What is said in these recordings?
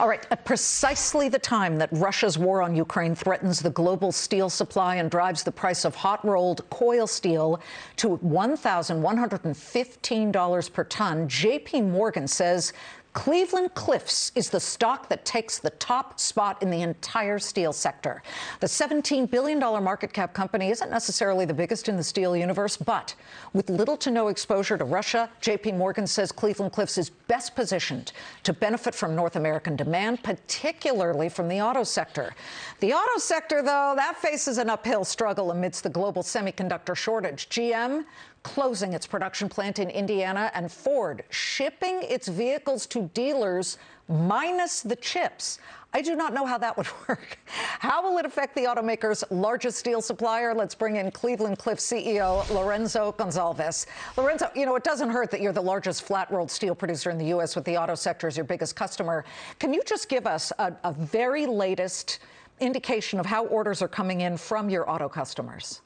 All right, at precisely the time that Russia's war on Ukraine threatens the global steel supply and drives the price of hot-rolled coil steel to $1,115 per ton, JPMorgan says Cleveland-Cliffs is the stock that takes the top spot in the entire steel sector. The $17 billion market cap company isn't necessarily the biggest in the steel universe, but with little to no exposure to Russia, JPMorgan says Cleveland-Cliffs is best positioned to benefit from North American demand, particularly from the auto sector. The auto sector, though, that faces an uphill struggle amidst the global semiconductor shortage. GM closing its production plant in Indiana, and Ford shipping its vehicles to dealers minus the chips. I do not know how that would work. How will it affect the automaker's largest steel supplier? Let's bring in Cleveland-Cliffs CEO Lourenco Goncalves. Lourenco, you know, it doesn't hurt that you're the largest flat-rolled steel producer in the U.S. with the auto sector as your biggest customer. Can you just give us a very latest indication of how orders are coming in from your auto customers?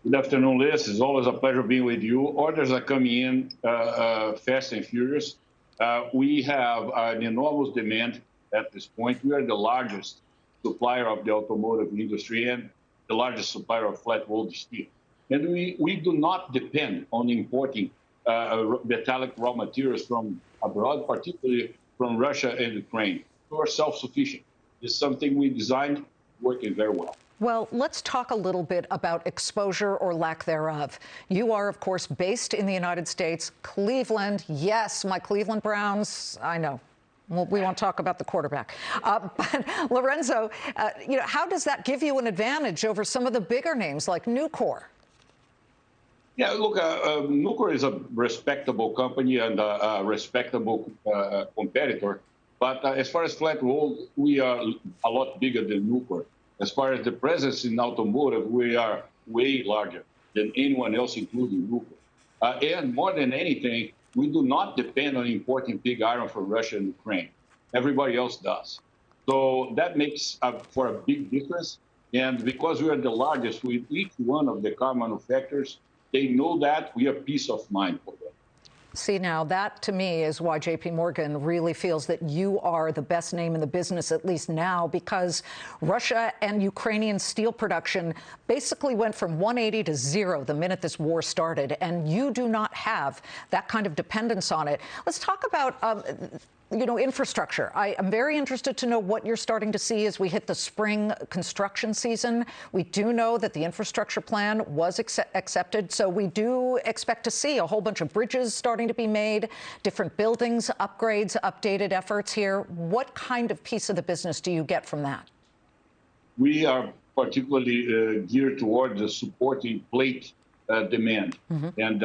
Good afternoon, Liz. It's always a pleasure being with you. Orders are coming in fast and furious. We have an enormous demand at this point. We are the largest supplier of the automotive industry and the largest supplier of flat-rolled steel. And we do not depend on importing metallic raw materials from abroad, particularly from Russia and Ukraine. We are self-sufficient. It's something we designed, working very well. Well, let's talk a little bit about exposure or lack thereof. You are, of course, based in the United States, Cleveland. Yes, my Cleveland Browns, I know. Well, we won't talk about the quarterback. But Lourenco, you know, how does that give you an advantage over some of the bigger names like Nucor? Yeah, look, Nucor is a respectable company and a respectable competitor. But as far as flat roll, we are a lot bigger than Nucor. As far as the presence in automotive, we are way larger than anyone else, including Nucor. And more than anything, we do not depend on importing pig iron from Russia and Ukraine. Everybody else does. So that makes for a big difference. And because we are the largest with each one of the car manufacturers, they know that we are peace of mind for them. See, now, that to me is why JPMorgan really feels that you are the best name in the business, at least now, because Russia and Ukrainian steel production basically went from 180 to 0 the minute this war started, and you do not have that kind of dependence on it. Let's talk about you know, infrastructure. I am very interested to know what you're starting to see as we hit the spring construction season. We do know that the infrastructure plan was accepted, so we do expect to see a whole bunch of bridges starting to be made, different buildings, upgrades, updated efforts here. What kind of piece of the business do you get from that? We are particularly geared towards the supporting plate demand, and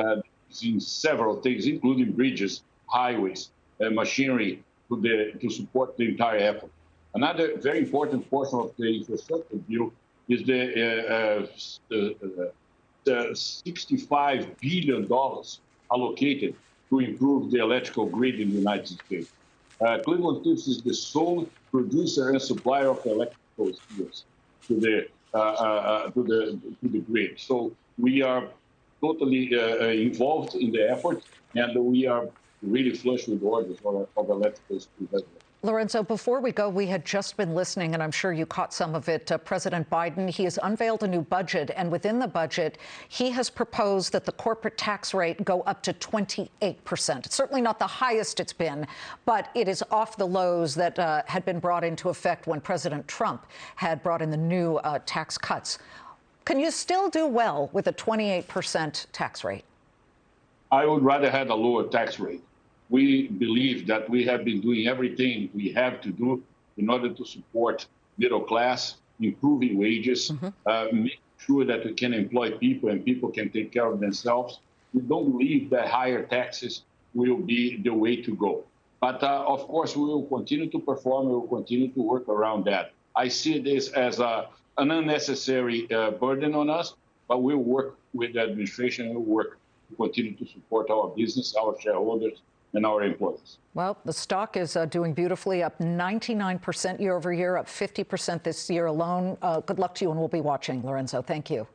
in several things, including bridges, highways, machinery to support the entire effort. Another very important portion of the infrastructure bill is the $65 billion allocated to improve the electrical grid in the United States. Cleveland-Cliffs is the sole producer and supplier of electrical steels to the grid. So we are totally involved in the effort, and we are really flush with orders of electrical steel. Lourenco, before we go, we had just been listening, and I'm sure you caught some of it, President Biden. He has unveiled a new budget, and within the budget, he has proposed that the corporate tax rate go up to 28%. It's certainly not the highest it's been, but it is off the lows that had been brought into effect when President Trump had brought in the new tax cuts. Can you still do well with a 28% tax rate? I would rather have a lower tax rate. We believe that we have been doing everything we have to do in order to support middle class, improving wages, making sure that we can employ people and people can take care of themselves. We don't believe that higher taxes will be the way to go. But of course, we will continue to perform. We will continue to work around that. I see this as an unnecessary burden on us, but we'll work with the administration. We'll work to continue to support our business, our shareholders, and our employees. Well, the stock is doing beautifully, up 99% year over year, up 50% this year alone. Good luck to you, and we'll be watching. Lourenco, thank you.